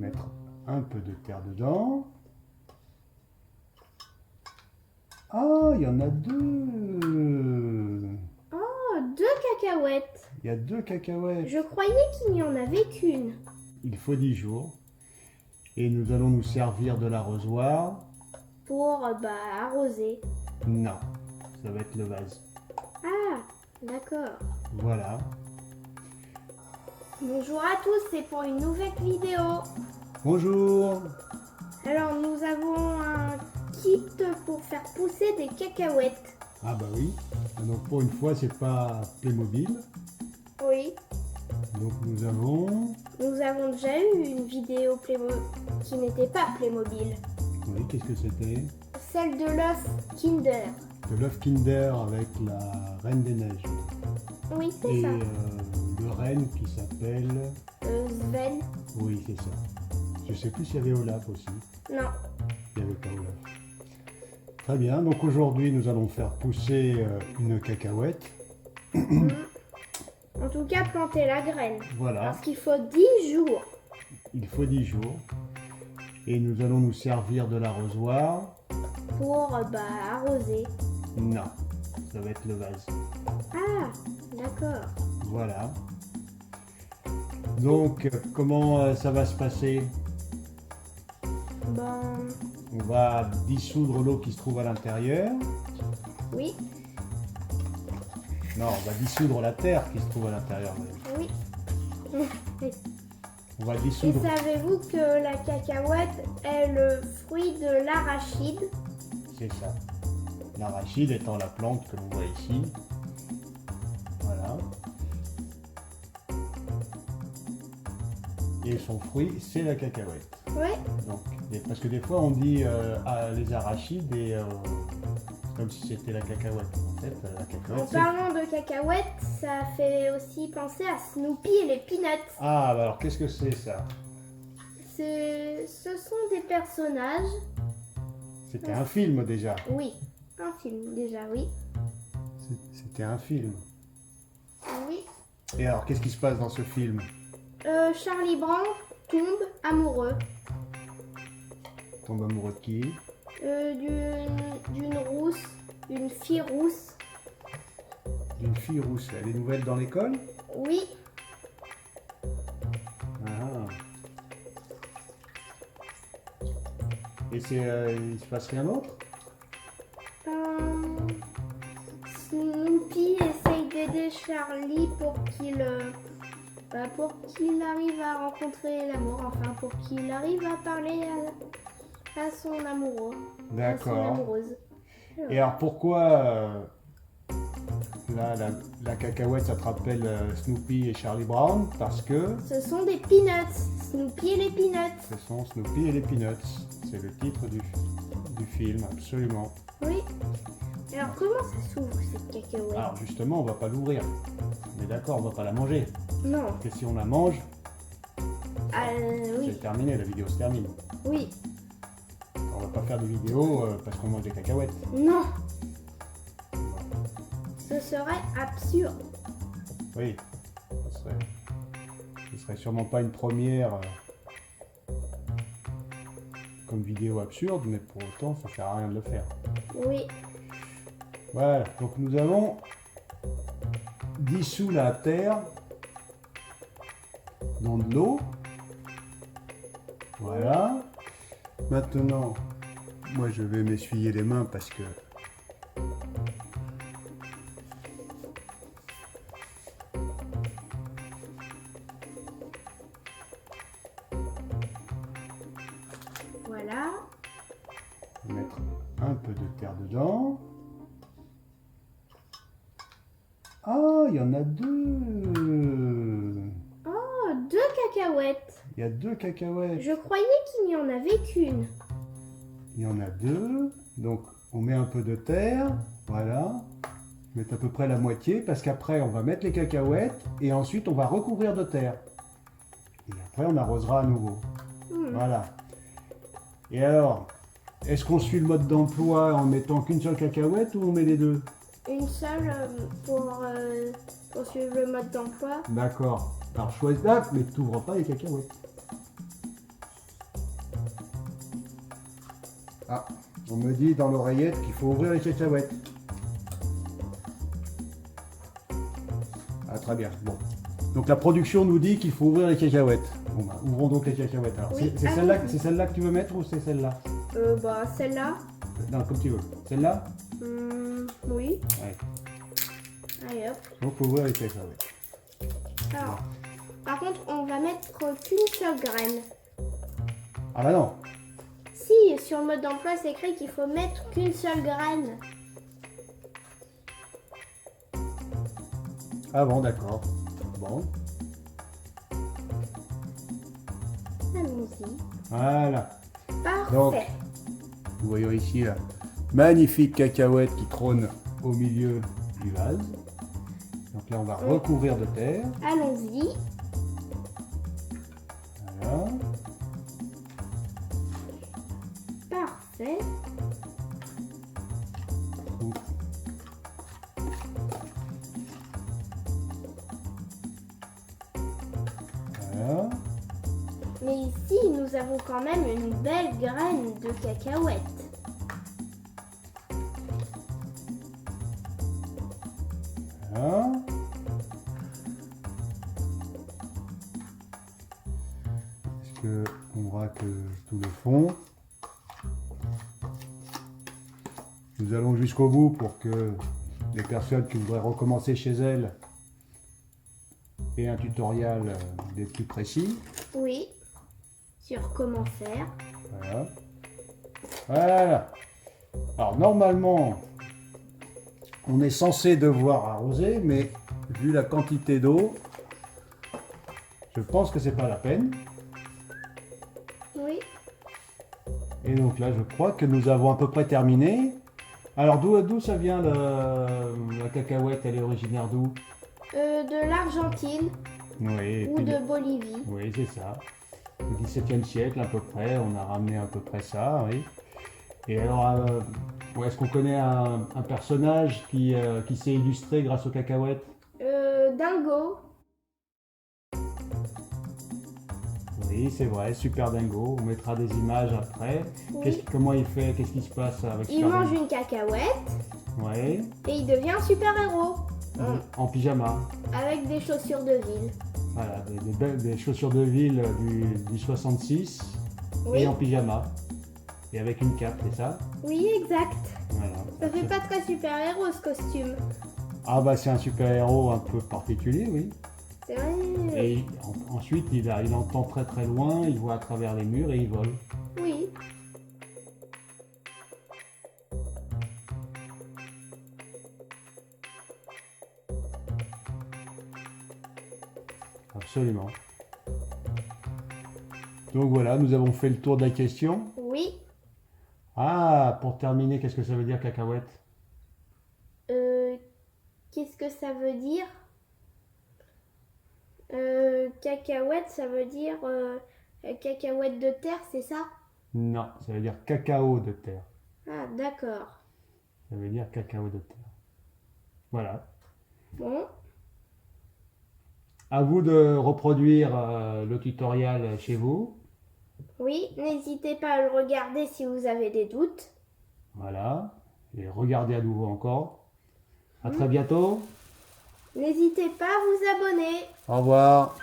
Mettre un peu de terre dedans. Ah, il y en a deux. Oh, 2 cacahuètes. Il y a 2 cacahuètes. Je croyais qu'il n'y en avait qu'une. Il faut 10 jours. Et nous allons nous servir de l'arrosoir. Pour arroser. Non, ça va être le vase. Ah, d'accord. Voilà. Bonjour à tous, c'est pour une nouvelle vidéo. Bonjour. Alors nous avons un kit pour faire pousser des cacahuètes. Ah bah oui. Donc pour une fois, c'est pas Playmobil. Oui. Donc nous avons... Nous avons déjà eu une vidéo qui n'était pas Playmobil. Oui, qu'est-ce que c'était? Celle de l'œuf Kinder. De l'œuf Kinder avec la Reine des Neiges. Oui, c'est Et ça. le renne qui s'appelle... Sven. Oui, c'est ça. Je sais plus s'il y avait Olaf aussi. Non. Il n'y avait pas Olaf. Très bien, donc aujourd'hui nous allons faire pousser une cacahuète. En tout cas, planter la graine. Voilà, Parce qu'il faut 10 jours. il faut 10 jours. Et nous allons nous servir de l'arrosoir. Pour arroser. Non, ça va être le vase. Ah, d'accord. Voilà. Donc, comment ça va se passer? Bon, On va dissoudre l'eau qui se trouve à l'intérieur. oui, Non, on va dissoudre la terre qui se trouve à l'intérieur. oui. On va Et dissoudre... savez-vous que la cacahuète est le fruit de l'arachide? C'est ça. L'arachide étant la plante que l'on voit ici. Voilà. Et son fruit, c'est la cacahuète. Oui, Donc, parce que des fois on dit les arachides et c'est comme si c'était la cacahuète. En fait, la en cacahuète, c'est... parlant de cacahuètes, ça fait aussi penser à Snoopy et les Peanuts. Ah, bah alors qu'est-ce que c'est ça? Ce sont des personnages. C'était un film déjà. Oui, un film déjà, oui. C'était un film. Oui. Et alors, qu'est-ce qui se passe dans ce film? Charlie Brown tombe amoureux Tombe amoureux de qui? d'une rousse, d'une fille rousse. D'une fille rousse. Elle est nouvelle dans l'école? Oui, Ah. Et il se passe rien d'autre? Snoopy essaye d'aider Charlie pour qu'il arrive à rencontrer l'amour, enfin pour qu'il arrive à parler à son amoureux, à son D'accord. amoureuse. Et alors pourquoi la cacahuète, ça te rappelle Snoopy et Charlie Brown? Parce que Ce sont des peanuts, Snoopy et les peanuts. ce sont Snoopy et les Peanuts. C'est le titre du film, absolument. Oui. Alors comment ça s'ouvre cette cacahuète? Alors justement, on va pas l'ouvrir. On est d'accord, on va pas la manger. Non. Parce que si on la mange, Oui. c'est terminé, la vidéo se termine. Oui. On va pas faire de vidéo parce qu'on mange des cacahuètes. Non. Ce serait absurde. Oui, ce serait sûrement pas une première comme vidéo absurde, mais pour autant, ça sert à rien de le faire. Oui. Voilà, donc nous avons dissous la terre dans de l'eau. Voilà. Maintenant, moi je vais m'essuyer les mains parce que Voilà. mettre un peu de terre dedans. Ah, il y en a deux. Oh, 2 cacahuètes. Il y a 2 cacahuètes. Je croyais qu'il n'y en avait qu'une. Il y en a 2. Donc, on met un peu de terre. Voilà. Mettre à peu près la moitié parce qu'après, on va mettre les cacahuètes et ensuite, on va recouvrir de terre. Et après, on arrosera à nouveau. Voilà. Et alors, est-ce qu'on suit le mode d'emploi en mettant qu'une seule cacahuète ou on met les deux? Une seule pour suivre le mode d'emploi. D'accord. Alors, choisis là, mais tu n'ouvres pas les cacahuètes. Ah, on me dit dans l'oreillette qu'il faut ouvrir les cacahuètes. Ah, très bien. Bon. Donc la production nous dit qu'il faut ouvrir les cacahuètes. Bon, bah, ouvrons donc les cacahuètes. Alors, Oui, c'est allons-y. celle-là que tu veux mettre ou c'est celle-là? Bah, celle-là. Non, comme tu veux. Celle-là? Oui. Ouais. Allez hop. Donc faut ouvrir les cacahuètes. Alors, par contre, on va mettre qu'une seule graine. Ah bah non. Si, sur le mode d'emploi, c'est écrit qu'il faut mettre qu'une seule graine. Ah bon, d'accord. Bon. Allons-y. Voilà. Parfait. Donc, nous voyons ici la magnifique cacahuète qui trône au milieu du vase. Donc là, on va recouvrir de terre. Allons-y. Voilà. Parfait. Voilà. Mais ici, nous avons quand même une belle graine de cacahuète. Voilà. Est-ce qu'on rate tout le fond? Nous allons jusqu'au bout pour que les personnes qui voudraient recommencer chez elles aient un tutoriel des plus précis. Oui. Sur comment faire. Voilà. Voilà. Alors normalement, on est censé devoir arroser, mais vu la quantité d'eau, je pense que c'est pas la peine. Oui. Et donc là, je crois que nous avons à peu près terminé. Alors d'où ça vient la cacahuète? Elle est originaire d'où? De l'Argentine Oui, et ou puis de Bolivie. oui, c'est ça. Au XVIIe siècle à peu près, on a ramené à peu près ça, oui. Et alors, est-ce qu'on connaît un personnage qui s'est illustré grâce aux cacahuètes? Dingo. Oui, c'est vrai, Super Dingo. On mettra des images après. Oui. Comment il fait? Qu'est-ce qui se passe avec Il Super mange Dingo? une cacahuète Ouais, et il devient un super-héros. en pyjama. Avec des chaussures de ville. Voilà, des chaussures de ville du 66 Oui. et en pyjama. Et avec une cape, c'est ça? Oui, exact. Voilà. Ça fait pas très super-héros ce costume. Ah bah c'est un super-héros un peu particulier, oui. C'est vrai. Et ensuite, il entend très très loin, il voit à travers les murs et il vole. Oui. Absolument. Donc voilà, nous avons fait le tour de la question. Oui. Ah, pour terminer, qu'est-ce que ça veut dire cacahuète? Qu'est-ce que ça veut dire? Cacahuète, ça veut dire cacahuète de terre, c'est ça? Non, ça veut dire cacao de terre. Ah, d'accord. Ça veut dire cacao de terre. Voilà. Bon. À vous de reproduire le tutoriel chez vous. Oui, n'hésitez pas à le regarder si vous avez des doutes. Voilà. Et regardez à nouveau encore. À très bientôt. N'hésitez pas à vous abonner. Au revoir.